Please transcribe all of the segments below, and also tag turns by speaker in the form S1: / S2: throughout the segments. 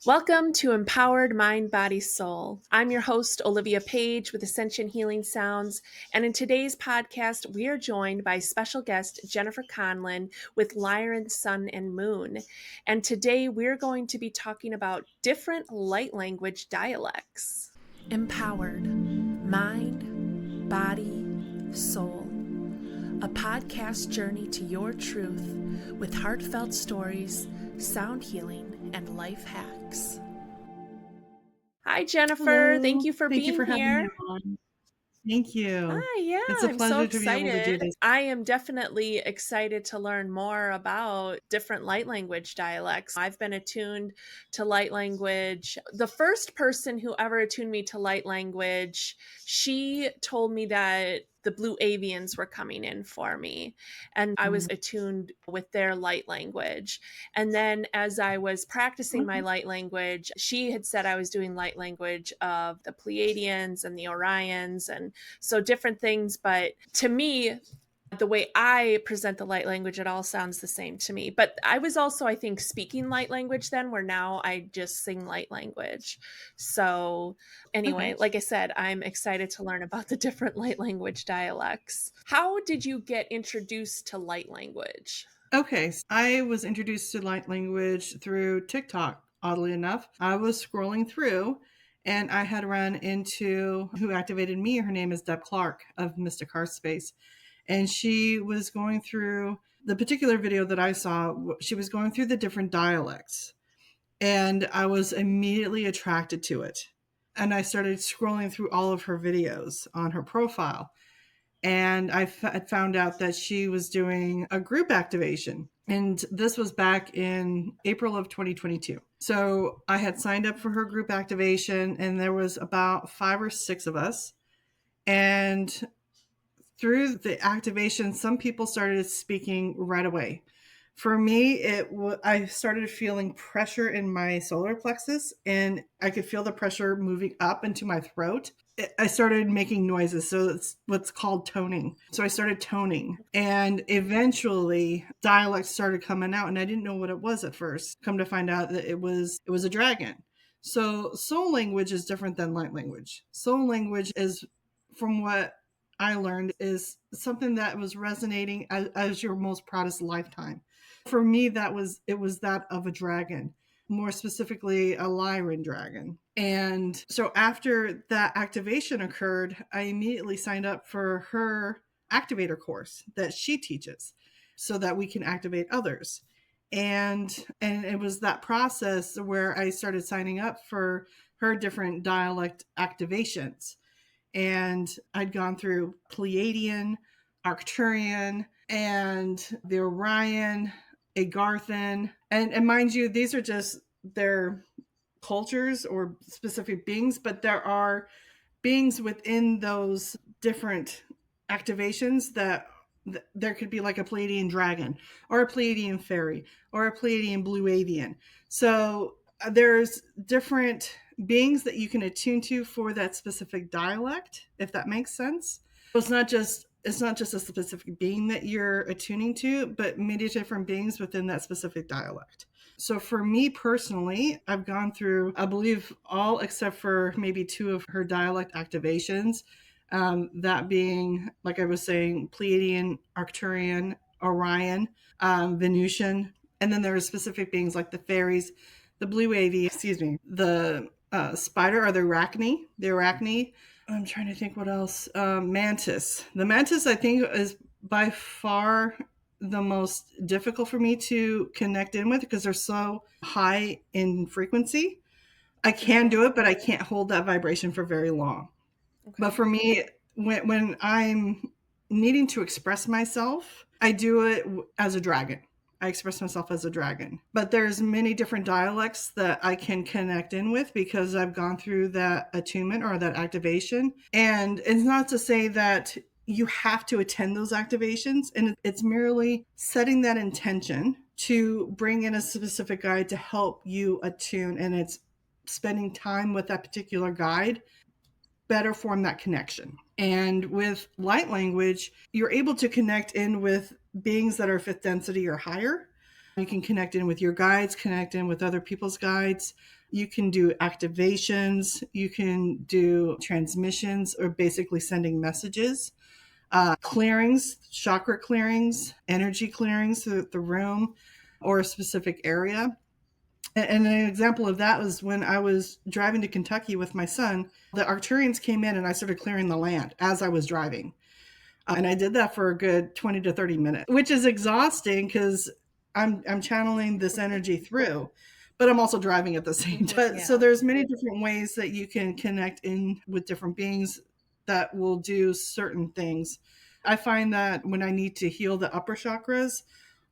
S1: Welcome to Empowered Mind, Body, Soul. I'm your host, Olivia Page with Ascension Healing Sounds. And in today's podcast, we are joined by special guest Jennifer Conlin with Lyran Sun and Moon. And today we're going to be talking about different light language dialects. Empowered Mind, Body, Soul. A podcast journey to your truth with heartfelt stories, sound healing, and life hacks. Hi, Jennifer.
S2: Hello.
S1: Thank you for
S2: Thank you
S1: being
S2: for having me
S1: here.
S2: on. Thank you.
S1: Hi, yeah,
S2: It's a
S1: I'm so
S2: pleasure to be able to do
S1: excited.
S2: this.
S1: I am definitely excited to learn more about different light language dialects. I've been attuned to light language. The first person who ever attuned me to light language, she told me that the blue avians were coming in for me, and I was attuned with their light language. And then as I was practicing my light language, she had said I was doing light language of the Pleiadians and the Orions and so different things. But to me, the way I present the light language, it all sounds the same to me. But I was also, I think, speaking light language then, where now I just sing light language. So, anyway,
S2: Okay.
S1: like I said, I'm excited to learn about the different light language dialects. How did you get introduced to light language?
S2: Okay. I was introduced to light language through TikTok, oddly enough. I was scrolling through and I had run into who activated me. Her name is Deb Clark of Mystic Heart Space. And she was going through the particular video that I saw. She was going through the different dialects. And I was immediately attracted to it. And I started scrolling through all of her videos on her profile. And I found out that she was doing a group activation. And this was back in April of 2022. So I had signed up for her group activation, and there was about 5 or 6 of us. And through the activation, some people started speaking right away. For me, I started feeling pressure in my solar plexus, and I could feel the pressure moving up into my throat. I started making noises, so it's what's called toning. So I started toning, and eventually dialect started coming out, and I didn't know what it was at first. Come to find out that it was a dragon. So soul language is different than light language. Soul language is, from what I learned, is something that was resonating as your most proudest lifetime. For me, it was that of a dragon, more specifically a Lyran dragon. And so after that activation occurred, I immediately signed up for her activator course that she teaches so that we can activate others. And it was that process where I started signing up for her different dialect activations. And I'd gone through Pleiadian, Arcturian, and the Orion, Agarthan. And mind you, these are just their cultures or specific beings, but there are beings within those different activations that there could be like a Pleiadian dragon or a Pleiadian fairy or a Pleiadian blue avian. So there's different beings that you can attune to for that specific dialect, if that makes sense. So it's not just a specific being that you're attuning to, but many different beings within that specific dialect. So for me personally, I've gone through, I believe, all except for maybe 2 of her dialect activations. That being, like I was saying, Pleiadian, Arcturian, Orion, Venusian, and then there are specific beings like the fairies, the blue avian, the spider or the arachne. The arachne. I'm trying to think what else. Mantis. The mantis, I think, is by far the most difficult for me to connect in with because they're so high in frequency. I can do it, but I can't hold that vibration for very long.
S1: Okay.
S2: But for me, when I'm needing to express myself, I do it as a dragon. I express myself as a dragon. But there's many different dialects that I can connect in with because I've gone through that attunement or that activation. And it's not to say that you have to attend those activations, and it's merely setting that intention to bring in a specific guide to help you attune, and it's spending time with that particular guide better form that connection. And with light language, you're able to connect in with beings that are 5th density or higher. You can connect in with your guides, connect in with other people's guides. You can do activations. You can do transmissions, or basically sending messages. Clearings, chakra clearings, energy clearings through the room or a specific area. And an example of that was when I was driving to Kentucky with my son. The Arcturians came in and I started clearing the land as I was driving. And I did that for a good 20 to 30 minutes, which is exhausting because I'm channeling this energy through, but I'm also driving at the same time. But so
S1: Yeah.
S2: there's many different ways that you can connect in with different beings that will do certain things. I find that when I need to heal the upper chakras,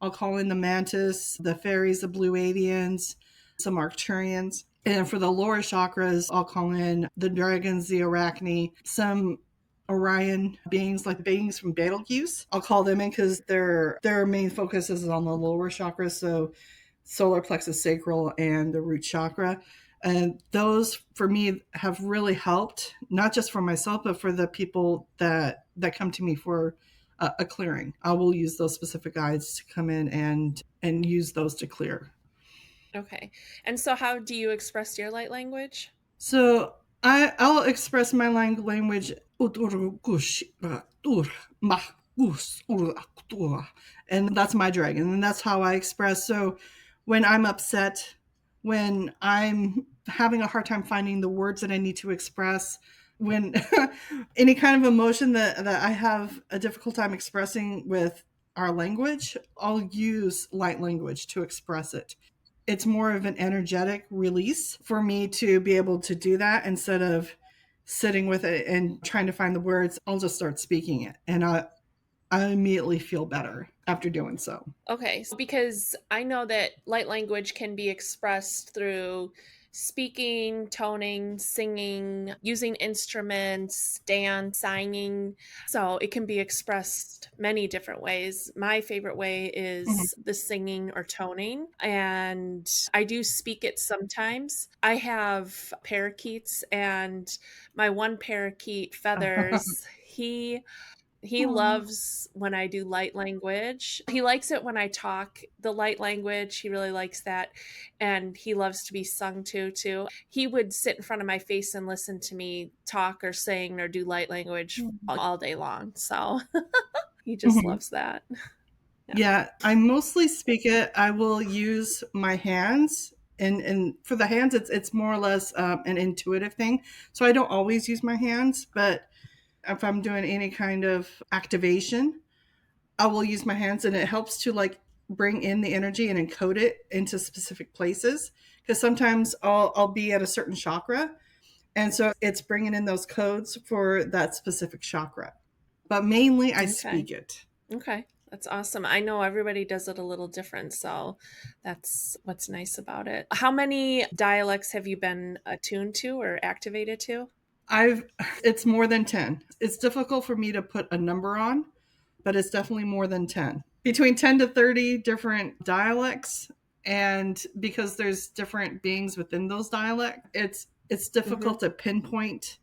S2: I'll call in the mantis, the fairies, the blue avians, some Arcturians. And for the lower chakras, I'll call in the dragons, the arachne, some Orion beings, like beings from Betelgeuse. I'll call them in because their main focus is on the lower chakras, so solar plexus sacral and the root chakra. And those for me have really helped, not just for myself, but for the people that come to me for a clearing. I will use those specific guides to come in and use those to clear.
S1: Okay. And so how do you express your light language?
S2: So I'll express my language, and that's my dragon, and that's how I express. So when I'm upset, when I'm having a hard time finding the words that I need to express, when any kind of emotion that I have a difficult time expressing with our language, I'll use light language to express it. It's more of an energetic release for me to be able to do that instead of sitting with it and trying to find the words. I'll just start speaking it, and I immediately feel better after doing so.
S1: Okay, so because I know that light language can be expressed through speaking, toning, singing, using instruments, dance, signing. So it can be expressed many different ways. My favorite way
S2: Mhm.
S1: is the singing or toning, and I do speak it sometimes. I have parakeets, and my one parakeet, Feathers, he
S2: Aw.
S1: loves when I do light language. He likes it when I talk the light language. He really likes that. And he loves to be sung to too. He would sit in front of my face and listen to me talk or sing or do light language all day long. So he just
S2: Mhm.
S1: loves that. Yeah.
S2: Yeah, I mostly speak it. I will use my hands, and for the hands, it's more or less an intuitive thing. So I don't always use my hands, but if I'm doing any kind of activation, I will use my hands, and it helps to like bring in the energy and encode it into specific places. Because sometimes I'll be at a certain chakra, and so it's bringing in those codes for that specific chakra. But mainly, I
S1: Okay.
S2: speak it.
S1: Okay. That's awesome. I know everybody does it a little different. So that's what's nice about it. How many dialects have you been attuned to or activated to?
S2: I've it's more than 10. It's difficult for me to put a number on, but it's definitely more than 10. Between 10 to 30 different dialects, and because there's different beings within those dialects, it's
S1: Mm-hmm.
S2: difficult to pinpoint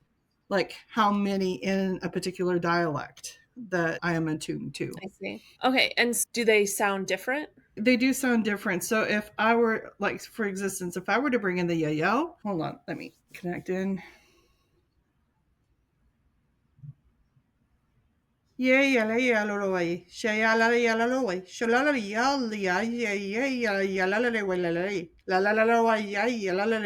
S2: like how many in a particular dialect that I am attuned to.
S1: I see. Okay, and do they sound different?
S2: They do sound different. So if I were like for existence, if I were to bring in the yayo, hold on, let me connect in. Yeah, yeah, la, yeah, lo, lo, way. Shaya, la, ya, la, lo, way. Shala, la, ya, ya, ya, ya, ya, ya, la, la, way, la, la, la, la, way, ya, ya, la, la,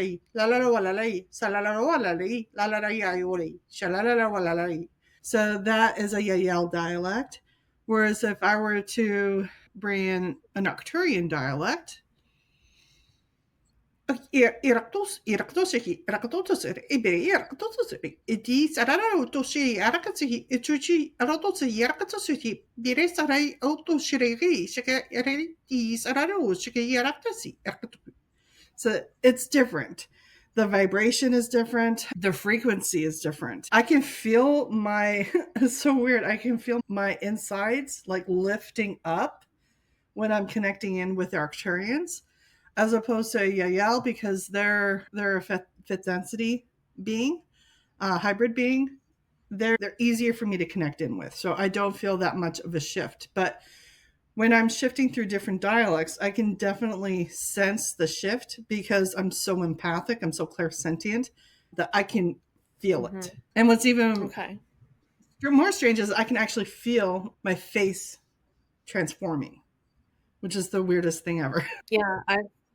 S2: wa, la, sa, la, wa, la, ya, yo, shala, wa, la. So that is a Yael dialect. Whereas if I were to bring in an Arcturian dialect, Iraktosi, Iraktosi, Ibe, Iraktosi, Iti, Sarano, Toshi, Arakasi, Ituchi, Arotosi, Irakatosi, Dire Sarai, Auto Shiri, Shaka, Iti, Sarano, Shaka, Iraktosi. So it's different. The vibration is different. The frequency is different. I can feel my, it's so weird. I can feel my insides like lifting up when I'm connecting in with Arcturians, as opposed to Yael, because they're a fifth density being, hybrid being. They're easier for me to connect in with, so I don't feel that much of a shift. But When I'm shifting through different dialects, I can definitely sense the shift because I'm so empathic, I'm so clairsentient that I can feel
S1: Hmm.
S2: it. And what's even
S1: Okay.
S2: more strange is I can actually feel my face transforming, which is the weirdest thing ever.
S1: Yeah,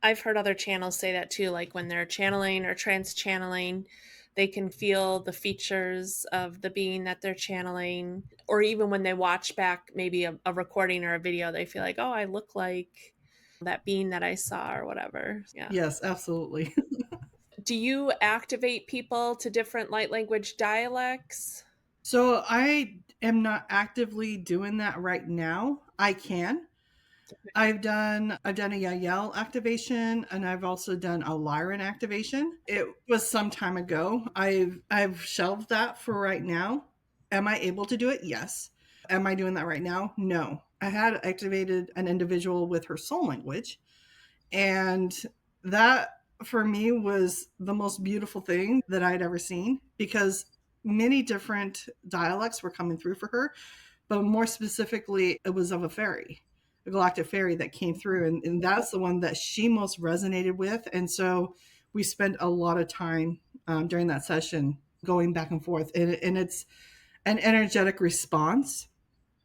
S1: I've heard other channels say that too, like when they're channeling or trans channeling, they can feel the features of the being that they're channeling, or even when they watch back maybe a recording or a video, they feel like, oh, I look like that being that I saw or whatever. Yeah.
S2: Yes, absolutely.
S1: Do you activate people to different light language dialects?
S2: So I am not actively doing that right now. I can. I've done a Yael activation, and I've also done a Lyran activation. It was some time ago. I've shelved that for right now. Am I able to do it? Yes. Am I doing that right now? No. I had activated an individual with her soul language, and that for me was the most beautiful thing that I'd ever seen because many different dialects were coming through for her, but more specifically, it was of a fairy, a galactic fairy that came through. And that's the one that she most resonated with. And so we spent a lot of time during that session going back and forth. And it's an energetic response.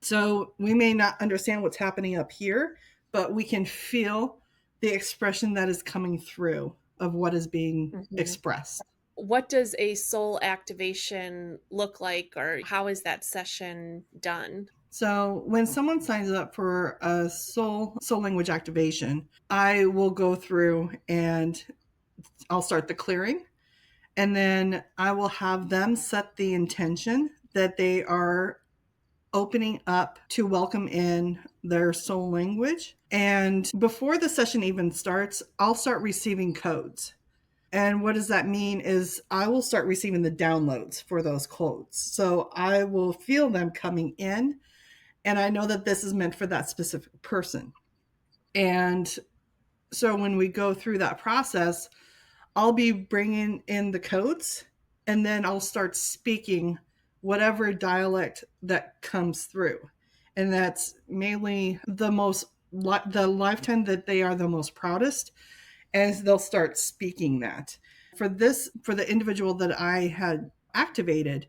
S2: So we may not understand what's happening up here, but we can feel the expression that is coming through of what is being
S1: Mhm.
S2: expressed.
S1: What does a soul activation look like, or how is that session done?
S2: So when someone signs up for a soul language activation, I will go through and I'll start the clearing, and then I will have them set the intention that they are opening up to welcome in their soul language. And before the session even starts, I'll start receiving codes. And what does that mean is I will start receiving the downloads for those codes. So I will feel them coming in, and I know that this is meant for that specific person. And so when we go through that process, I'll be bringing in the codes, and then I'll start speaking whatever dialect that comes through. And that's mainly the lifetime that they are the most proudest, as they'll start speaking that. For the individual that I had activated,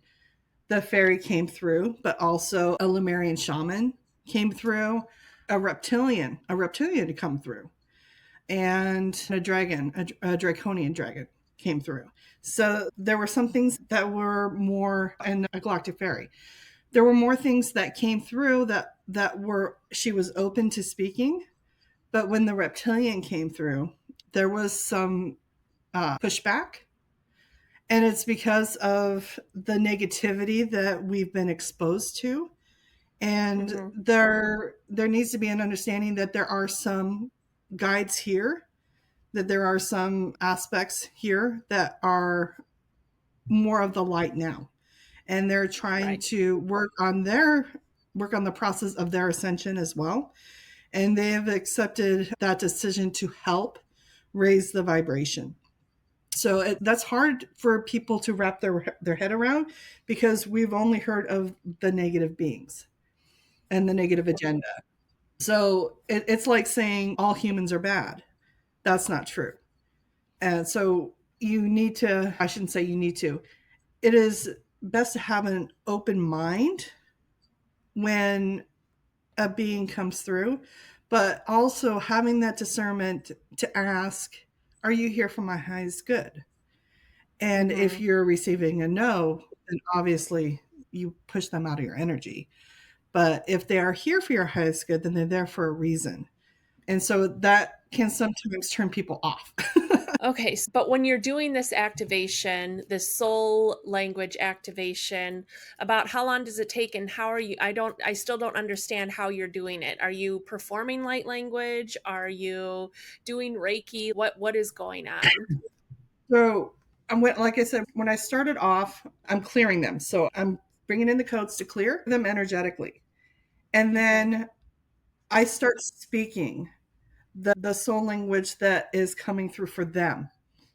S2: the fairy came through, but also a Lemurian shaman came through, a reptilian to come through, and a dragon, a draconian dragon came through. So there were some things that were more, and a galactic fairy. There were more things that came through that were she was open to speaking, but when the reptilian came through, there was some pushback, and it's because of the negativity that we've been exposed to. And
S1: Hmm.
S2: there needs to be an understanding that there are some guides here, that there are some aspects here that are more of the light now, and they're trying
S1: Right.
S2: to work on the process of their ascension as well, and they have accepted that decision to help raise the vibration. So that's hard for people to wrap their head around because we've only heard of the negative beings and the negative agenda. So it's like saying all humans are bad. That's not true. And so I shouldn't say you need to, it is best to have an open mind when a being comes through, but also having that discernment to ask, are you here for my highest good? And if
S1: Hmm.
S2: you're receiving a no, then obviously you push them out of your energy. But if they are here for your highest good, then they're there for a reason. And so that can sometimes turn people off.
S1: Okay, but when you're doing this activation, this soul language activation, about how long does it take and how are you? I still don't understand how you're doing it. Are you performing light language? Are you doing Reiki? What is going on?
S2: So like I said, when I started off, I'm clearing them. So I'm bringing in the codes to clear them energetically. And
S1: Hmm.
S2: then I start speaking the soul language that is coming through for them.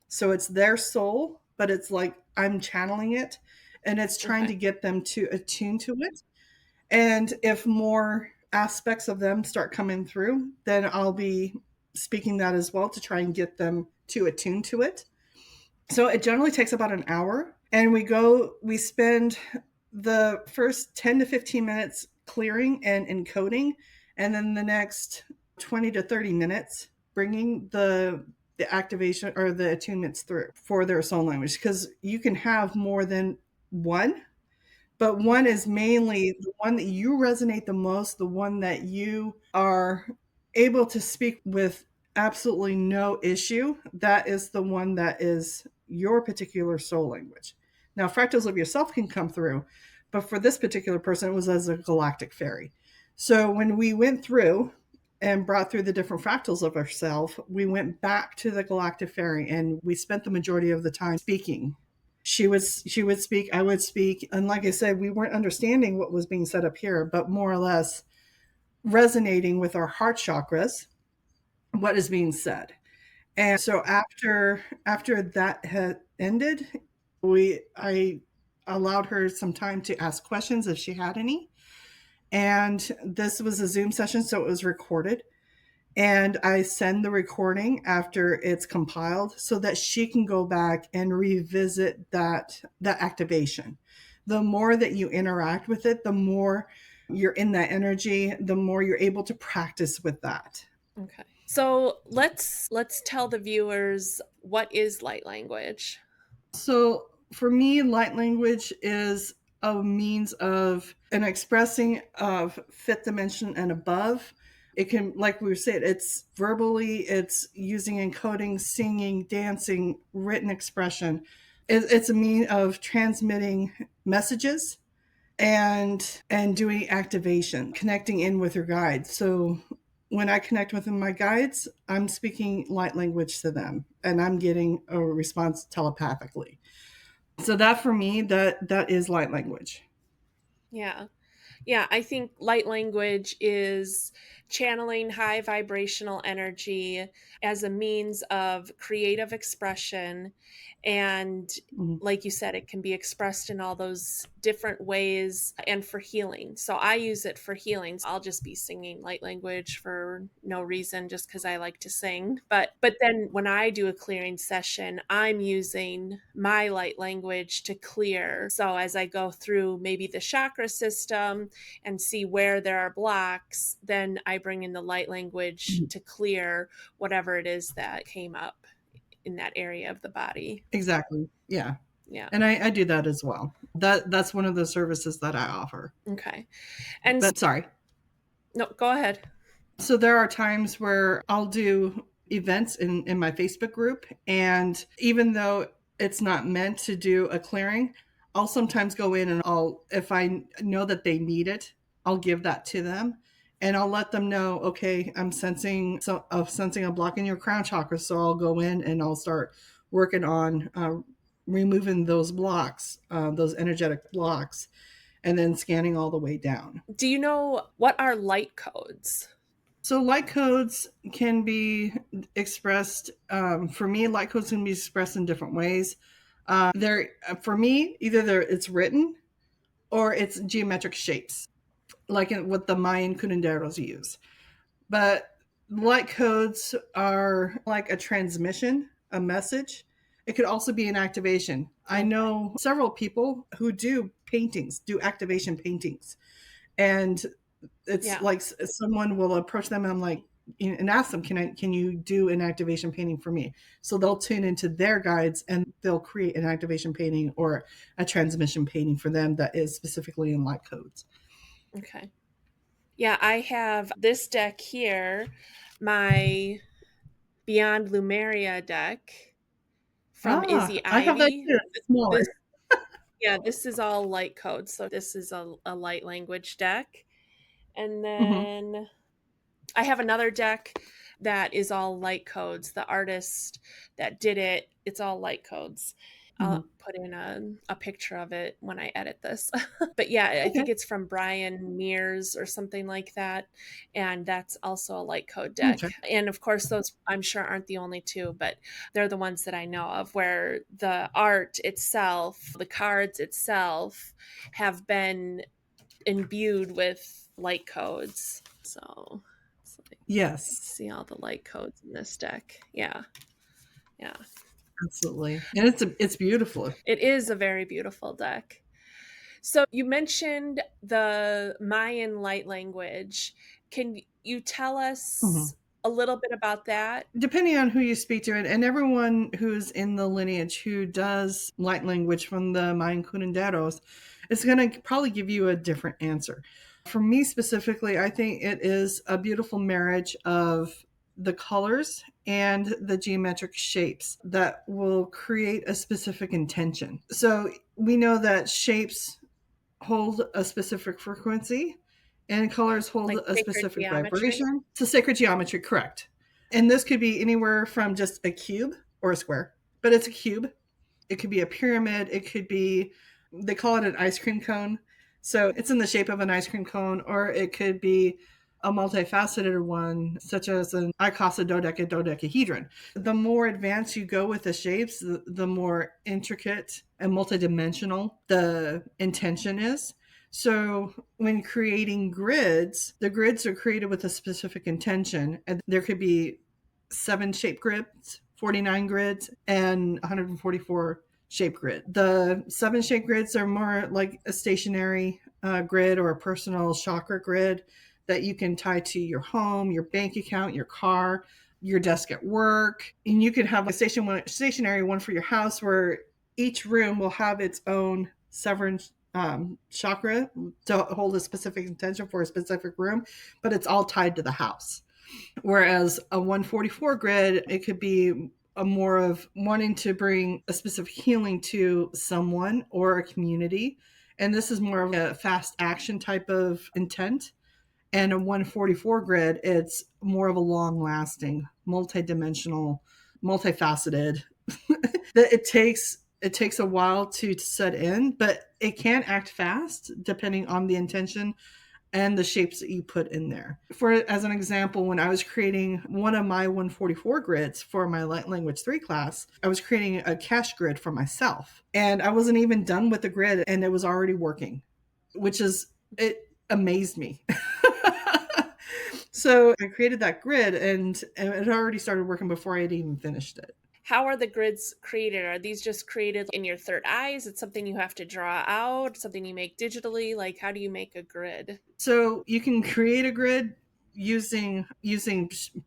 S2: So it's their soul, but it's like I'm channeling it, and it's trying to
S1: Okay.
S2: get them to attune to it. And if more aspects of them start coming through, then I'll be speaking that as well to try and get them to attune to it. So it generally takes about an hour, and we spend the first 10 to 15 minutes clearing and encoding, and then the next 20 to 30 minutes bringing the activation or the attunements through for their soul language, because you can have more than one, but one is mainly the one that you resonate the most, the one that you are able to speak with absolutely no issue. That is the one that is your particular soul language. Now, fractals of yourself can come through, but for this particular person, it was as a galactic fairy. So when we went through and brought through the different fractals of ourselves, we went back to the galactic fairy and we spent the majority of the time speaking. She would speak, I would speak, and like I said, we weren't understanding what was being said up here, but more or less resonating with our heart chakras what is being said. And so after that had ended, we I allowed her some time to ask questions if she had any. And this was a Zoom session, so it was recorded. And I send the recording after it's compiled so that she can go back and revisit that activation. The more that you interact with it, the more you're in that energy, the more you're able to practice with that.
S1: Okay. So let's tell the viewers, what is light language?
S2: So for me, light language is a means of an expressing of fifth dimension and above. It can, like we said, it's verbally, it's using encoding, singing, dancing, written expression. It's a mean of transmitting messages and doing activation, connecting in with your guides. So when I connect with my guides, I'm speaking light language to them and I'm getting a response telepathically. So that for me, that is light language.
S1: Yeah. Yeah, I think light language is channeling high vibrational energy as a means of creative expression. And
S2: Mhm.
S1: like you said, it can be expressed in all those different ways and for healing. So I use it for healing. I'll just be singing light language for no reason, just because I like to sing. But then when I do a clearing session, I'm using my light language to clear. So as I go through maybe the chakra system and see where there are blocks, then I bring in the light language
S2: Mhm.
S1: to clear whatever it is that came up in that area of the body.
S2: Exactly. Yeah.
S1: Yeah.
S2: And I do that as well. That's one of the services that I offer.
S1: Okay. And
S2: But sorry.
S1: no, go ahead.
S2: So there are times where I'll do events in my Facebook group. And even though it's not meant to do a clearing, I'll sometimes go in and if I know that they need it, I'll give that to them. And I'll let them know, okay, I'm sensing a block in your crown chakra. So I'll go in and I'll start working on removing those blocks, those energetic blocks, and then scanning all the way down.
S1: Do you know what are light codes?
S2: So light codes can be expressed. For me, light codes can be expressed in different ways. They're for me either it's written or it's geometric shapes, like what the Mayan curanderos use. But light codes are like a transmission, a message. It could also be an activation. I
S1: Okay.
S2: know several people who do paintings, do activation paintings, and it's
S1: Yeah.
S2: like someone will approach them and I'm like and ask them, can you do an activation painting for me? So they'll tune into their guides and they'll create an activation painting or a transmission painting for them that is specifically in light codes.
S1: Okay. Yeah, I have this deck here, my Beyond Lumeria deck from Izzy
S2: I have that
S1: Ivy.
S2: too. It's smaller.
S1: This Yeah, this is all light code. So this is a light language deck. And
S2: Hmm.
S1: then I have another deck that is all light codes. The artist that did it, it's all light codes.
S2: Hmm.
S1: I'll put in a picture of it when I edit this. But yeah, I
S2: Okay.
S1: think it's from Brian Mears or something like that. And that's also a light code
S2: I'll
S1: deck.
S2: check.
S1: And of course, those I'm sure aren't the only two, but they're the ones that I know of where the art itself, the cards itself, have been imbued with light codes. So it's like,
S2: Yes,
S1: see all the light codes in this deck. Yeah. Yeah.
S2: absolutely. And it's beautiful.
S1: It is a very beautiful deck. So you mentioned the Mayan light language. Can you tell
S2: Mhm.
S1: us a little bit about that?
S2: Depending on who you speak to, and everyone who's in the lineage who does light language from the Mayan curanderos, it's going to probably give you a different answer. For me specifically, I think it is a beautiful marriage of the colors and the geometric shapes that will create a specific intention. So we know that shapes hold a specific frequency and colors hold
S1: Like
S2: a
S1: sacred
S2: specific
S1: geometry?
S2: vibration. It's a sacred geometry, correct. And this could be anywhere from just a cube or a square, but it's a cube. It could be a pyramid. It could be, they call it an ice cream cone. So it's in the shape of an ice cream cone, or it could be a multifaceted one, such as an dodecahedron. The more advanced you go with the shapes, the more intricate and multidimensional the intention is. So when creating grids, the grids are created with a specific intention, and there could be 7 shape grids, 49 grids, and 144 shape grid. The 7 shape grids are more like a stationary grid or a personal chakra grid that you can tie to your home, your bank account, your car, your desk at work. And you could have a stationary one for your house where each room will have its own seven chakra to hold a specific intention for a specific room, but it's all tied to the house. Whereas a 144 grid, it could be a more of wanting to bring a specific healing to someone or a community. And this is more of a fast action type of intent. And a 144 grid, it's more of a long lasting, multidimensional, multifaceted. It takes a while to set in, but it can act fast depending on the intention and the shapes that you put in there. For as an example, when I was creating one of my 144 grids for my light language 3 class, I was creating a cash grid for myself. And I wasn't even done with the grid and it was already working, which is it amazed me. So I created that grid and it already started working before I had even finished it.
S1: How are the grids created? Are these just created in your third eye? Is it something you have to draw out? Something you make digitally? Like, how do you make a grid?
S2: So you can create a grid using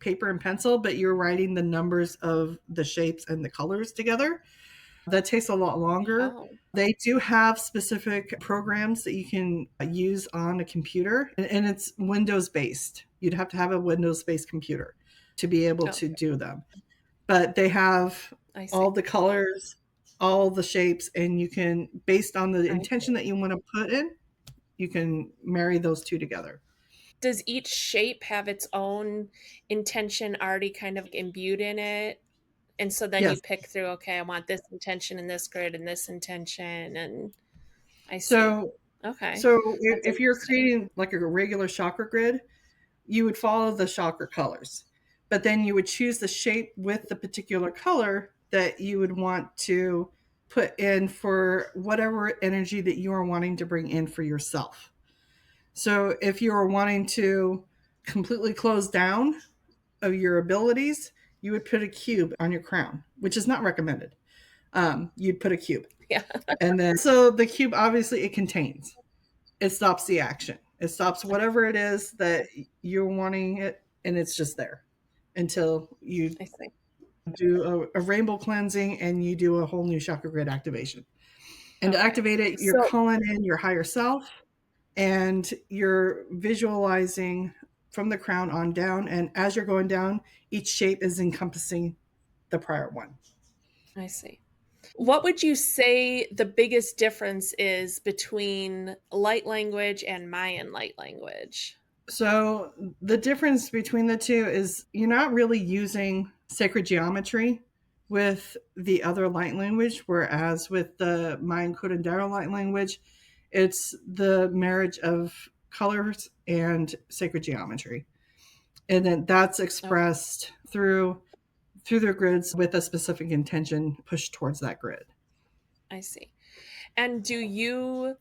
S2: paper and pencil, but you're writing the numbers of the shapes and the colors together. That takes a lot longer.
S1: Oh,
S2: They do have specific programs that you can use on a computer, and it's Windows based. You'd have to have a Windows based computer to be able to
S1: okay.
S2: do them. But they have
S1: I see.
S2: all the colors, all the shapes, and you can, based on the
S1: I
S2: intention
S1: see.
S2: that you want to put in, you can marry those two together.
S1: Does each shape have its own intention already kind of imbued in it? And so then you
S2: Yes.
S1: pick through, okay, I want this intention in this grid and this intention. And I see.
S2: So
S1: Okay.
S2: so
S1: That's
S2: if you're
S1: interesting.
S2: creating like a regular chakra grid, you would follow the chakra colors. But then you would choose the shape with the particular color that you would want to put in for whatever energy that you are wanting to bring in for yourself. So if you are wanting to completely close down of your abilities, you would put a cube on your crown, which is not recommended. You'd put a cube.
S1: Yeah,
S2: And then, so the cube obviously it contains, it stops the action. It stops whatever it is that you're wanting it, and it's just there until you
S1: I see.
S2: do a rainbow cleansing and you do a whole new chakra grid activation. And to
S1: Okay.
S2: activate it, you're
S1: So
S2: calling in your higher self and you're visualizing from the crown on down. And as you're going down, each shape is encompassing the prior one.
S1: I see. What would you say the biggest difference is between light language and Mayan light language?
S2: So the difference between the two is you're not really using sacred geometry with the other light language, whereas with the Mayan Curandero light language, it's the marriage of colors and sacred geometry. And then that's
S1: Okay,
S2: expressed through their grids with a specific intention pushed towards that grid.
S1: I see. And do you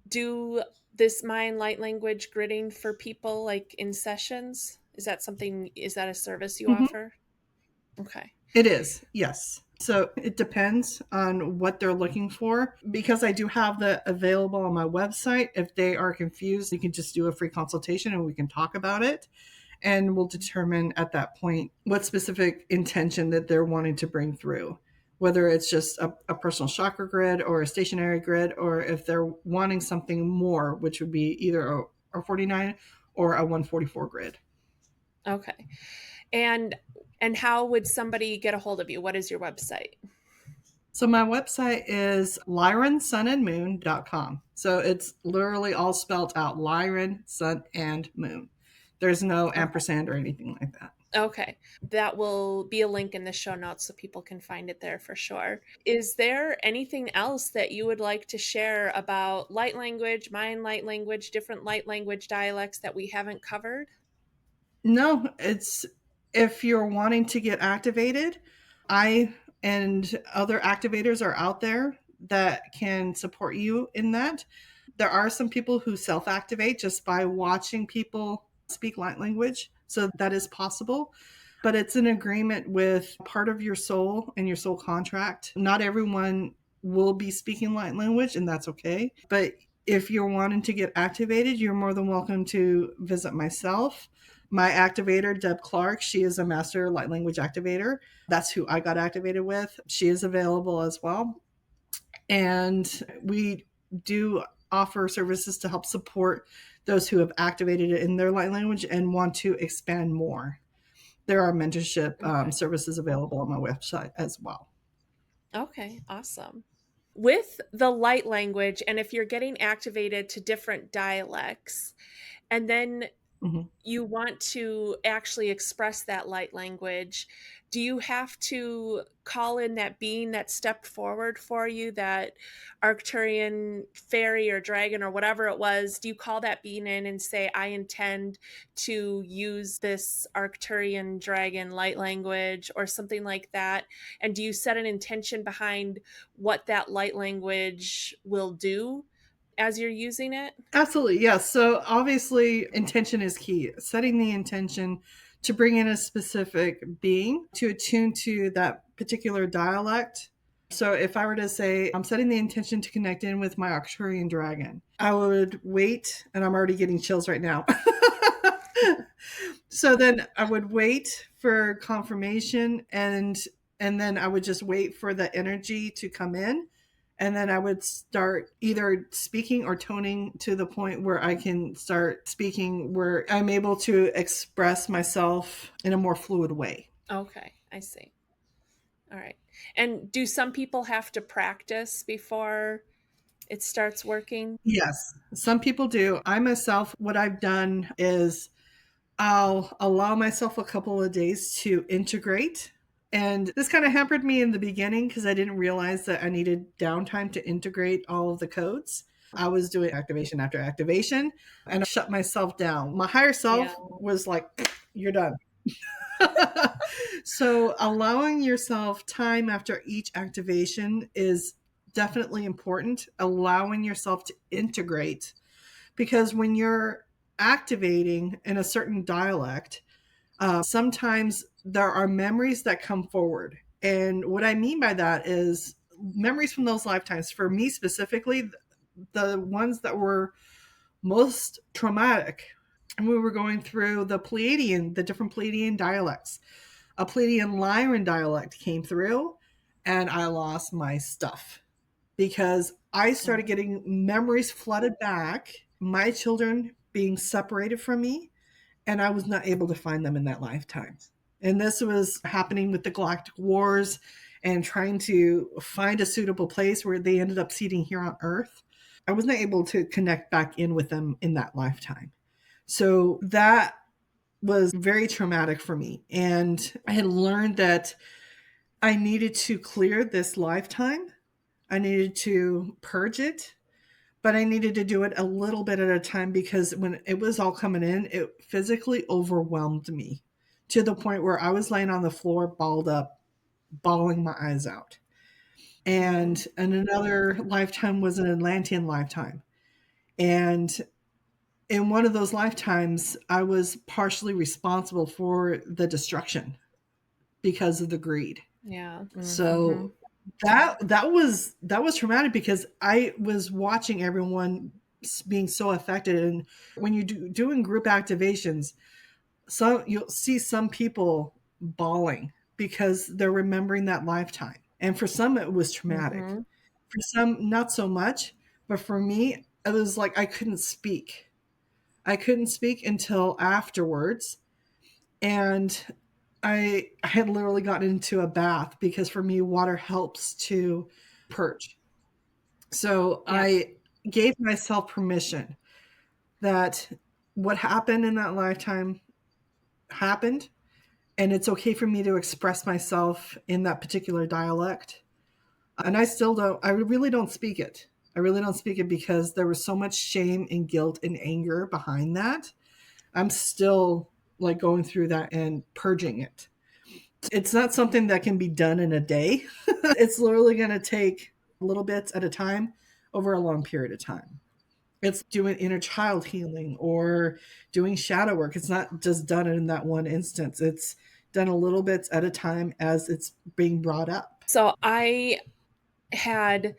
S1: do this Mayan light language gridding for people like in sessions? Is that a service you
S2: Mhm.
S1: offer? Okay.
S2: It is, yes. So it depends on what they're looking for. Because I do have that available on my website, if they are confused, you can just do a free consultation and we can talk about it. And we'll determine at that point what specific intention that they're wanting to bring through. Whether it's just a personal chakra grid or a stationary grid, or if they're wanting something more, which would be either a 49 or a 144 grid.
S1: Okay. And how would somebody get a hold of you? What is your website?
S2: So my website is lyransunandmoon.com. So it's literally all spelled out: Lyran, Sun, and Moon. There's no
S1: Okay.
S2: ampersand or anything like that.
S1: Okay. That will be a link in the show notes so people can find it there for sure. Is there anything else that you would like to share about light language, Mayan light language, different light language dialects that we haven't covered?
S2: No, it's if you're wanting to get activated, I and other activators are out there that can support you in that. There are some people who self activate just by watching people speak light language. So that is possible. But it's an agreement with part of your soul and your soul contract. Not everyone will be speaking light language, and that's okay. But if you're wanting to get activated, you're more than welcome to visit myself. My activator, Deb Clark, she is a master light language activator. That's who I got activated with. She is available as well. And we do offer services to help support those who have activated it in their light language and want to expand more. There are mentorship
S1: Okay.
S2: services available on my website as well.
S1: Okay, awesome. With the light language, and if you're getting activated to different dialects, and then
S2: Mhm.
S1: you want to actually express that light language, do you have to call in that being that stepped forward for you, that Arcturian fairy or dragon or whatever it was? Do you call that being in and say, I intend to use this Arcturian dragon light language or something like that? And do you set an intention behind what that light language will do as you're using it?
S2: Absolutely, yes. So obviously, intention is key. Setting the intention to bring in a specific being to attune to that particular dialect. So if I were to say, I'm setting the intention to connect in with my Arcturian dragon, I would wait, and I'm already getting chills right now. So then I would wait for confirmation, and then I would just wait for the energy to come in, and then I would start either speaking or toning to the point where I can start speaking where I'm able to express myself in a more fluid way.
S1: Okay, I see. All right. And do some people have to practice before it starts working?
S2: Yes, some people do. I myself, what I've done is I'll allow myself a couple of days to integrate. And this kind of hampered me in the beginning because I didn't realize that I needed downtime to integrate all of the codes. I was doing activation after activation and I shut myself down. My higher
S1: Yeah.
S2: self was like, you're done. So, allowing yourself time after each activation is definitely important. Allowing yourself to integrate, because when you're activating in a certain dialect, sometimes there are memories that come forward. And what I mean by that is memories from those lifetimes. For me specifically, the ones that were most traumatic, and we were going through the different Pleiadian dialects. A Pleiadian Lyran dialect came through, and I lost my stuff because I started
S1: Oh,
S2: getting memories flooded back, my children being separated from me, and I was not able to find them in that lifetime. And this was happening with the Galactic Wars and trying to find a suitable place where they ended up seeding here on Earth. I wasn't able to connect back in with them in that lifetime. So that was very traumatic for me. And I had learned that I needed to clear this lifetime. I needed to purge it, but I needed to do it a little bit at a time because when it was all coming in, it physically overwhelmed me to the point where I was laying on the floor, balled up, bawling my eyes out.
S1: oh,
S2: And another lifetime was an Atlantean lifetime. And in one of those lifetimes, I was partially responsible for the destruction because of the greed.
S1: Yeah. Mm-hmm.
S2: So that was traumatic because I was watching everyone being so affected. And when you doing group activations, some you'll see some people bawling because they're remembering that lifetime. And for some, it was traumatic.
S1: Mm-hmm.
S2: For some, not so much. But for me, it was like I couldn't speak. I couldn't speak until afterwards. And I had literally gotten into a bath because for me, water helps to purge. So
S1: Yeah.
S2: I gave myself permission that what happened in that lifetime happened, and it's okay for me to express myself in that particular dialect. And I still don't, I really don't speak it. I really don't speak it because there was so much shame and guilt and anger behind that. I'm still like going through that and purging it. It's not something that can be done in a day. It's literally going to take little bits at a time over a long period of time. It's doing inner child healing or doing shadow work. It's not just done in that one instance. It's done a little bits at a time as it's being brought up.
S1: So I had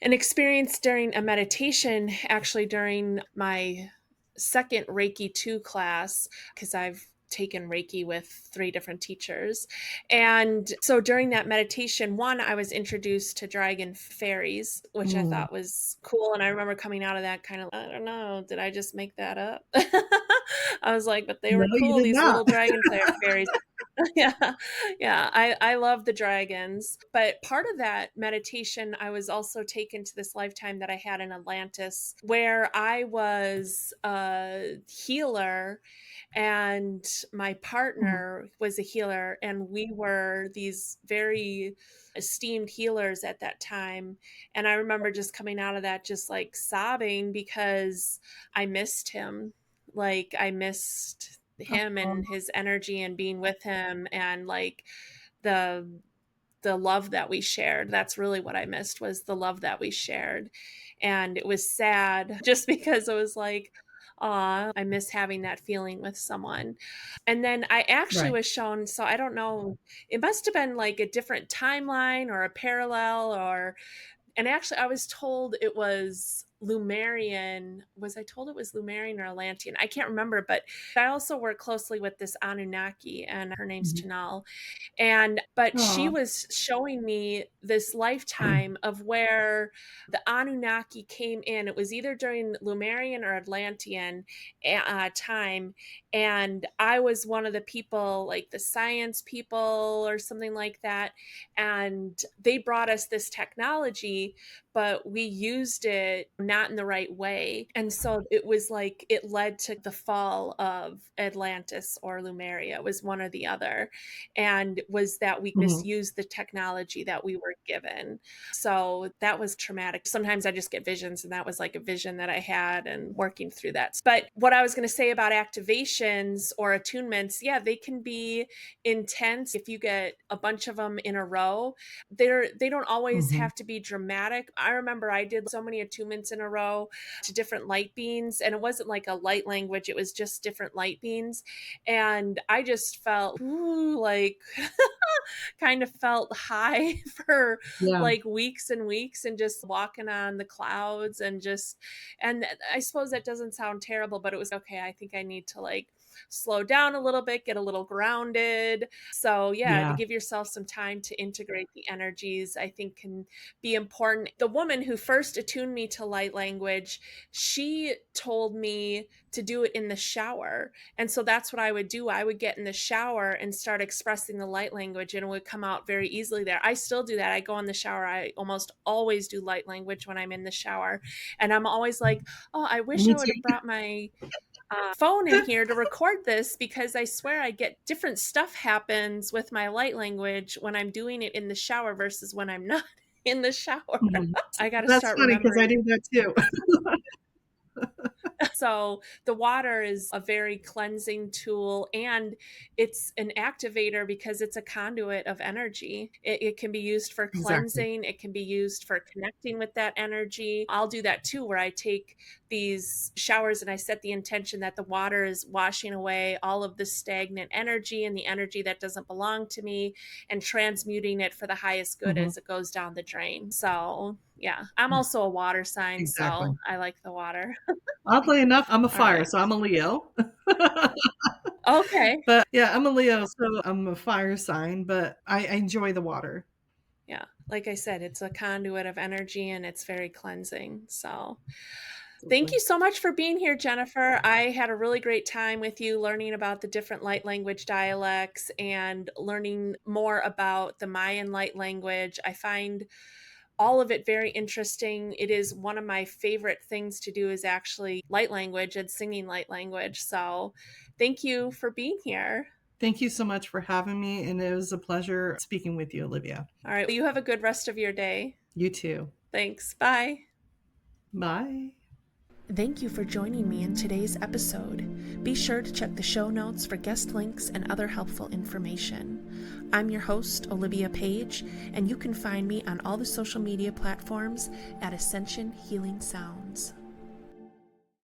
S1: an experience during a meditation, actually during my second Reiki 2 class, because I've taken Reiki with 3 different teachers. And so during that meditation, one, I was introduced to dragon fairies, which I
S2: Mm.
S1: thought was cool. And I remember coming out of that kind of, I don't know, did I just make that up? I was like, but they
S2: No,
S1: were
S2: you
S1: cool,
S2: did
S1: these
S2: not.
S1: little fairies. Yeah, yeah, I love the dragons. But part of that meditation, I was also taken to this lifetime that I had in Atlantis, where I was a healer and my
S2: Mm.
S1: partner was a healer, and we were these very esteemed healers at that time. And I remember just coming out of that just like sobbing because I missed him. Like I missed him and his energy and being with him, and like the the love that we shared. That's really what I missed, was the love that we shared. And it was sad just because it was like, aw, I miss having that feeling with someone. And then I actually
S2: Right.
S1: was shown, so I don't know, it must have been like a different timeline or a parallel, or and actually, I was told it was Lumerian. Was I told it was Lumerian or Atlantean? I can't remember, but I also work closely with this Anunnaki, and her name's
S2: Mhm.
S1: Tanal. And but she
S2: Aw.
S1: was showing me this lifetime of where the Anunnaki came in. It was either during Lumerian or Atlantean time, and I was one of the people, like the science people or something like that, and they brought us this technology, but we used it not in the right way. And so it was like it led to the fall of Atlantis or Lemuria. It was one or the other. And was that we
S2: Mhm.
S1: misused the technology that we were given. So that was traumatic. Sometimes I just get visions, and that was like a vision that I had and working through that. But what I was going to say about activations or attunements, yeah, they can be intense if you get a bunch of them in a row. They don't always
S2: Mhm.
S1: have to be dramatic. I remember I did so many attunements in a row to different light beings, and it wasn't like a light language, it was just different light beings. And I just felt ooh, like kind of felt high for
S2: Yeah.
S1: like weeks and weeks, and just walking on the clouds and just, and I suppose that doesn't sound terrible, but it was okay. I think I need to like slow down a little bit, get a little grounded. So, yeah, to
S2: Yeah.
S1: give yourself some time to integrate the energies, I think can be important. The woman who first attuned me to light language, she told me to do it in the shower. And so that's what I would do. I would get in the shower and start expressing the light language, and it would come out very easily there. I still do that. I go in the shower. I almost always do light language when I'm in the shower. And I'm always like, oh, I wish
S2: Me
S1: I would
S2: too.
S1: have brought my phone in here to record this, because I swear I get different stuff happens with my light language when I'm doing it in the shower versus when I'm not in the shower.
S2: Mhm.
S1: I got to
S2: That's
S1: start
S2: funny because I
S1: remembering.
S2: do that too.
S1: So the water is a very cleansing tool, and it's an activator because it's a conduit of energy. It can be used for
S2: Exactly.
S1: cleansing, it can be used for connecting with that energy. I'll do that too, where I take these showers and I set the intention that the water is washing away all of the stagnant energy and the energy that doesn't belong to me, and transmuting it for the highest good
S2: Hmm.
S1: as it goes down the drain. So, yeah, I'm also a water sign, so
S2: Exactly.
S1: I like the water.
S2: Oddly enough, I'm a
S1: All
S2: fire,
S1: right.
S2: so I'm a Leo.
S1: Okay.
S2: But yeah, I'm a Leo, so I'm a fire sign, but I enjoy the water.
S1: Yeah. Like I said, it's a conduit of energy and it's very cleansing. So, thank
S2: Absolutely.
S1: you so much for being here, Jennifer. I had a really great time with you learning about the different light language dialects and learning more about the Mayan light language. I find all of it very interesting. It is one of my favorite things to do is actually light language and singing light language. So, thank you for being here.
S2: Thank you so much for having me, and it was a pleasure speaking with you, Olivia.
S1: All right. Well, you have a good rest of your day.
S2: You too.
S1: Thanks. Bye.
S2: Bye.
S1: Thank you for joining me in today's episode. Be sure to check the show notes for guest links and other helpful information. I'm your host, Olivia Page, and you can find me on all the social media platforms at Ascension Healing Sounds.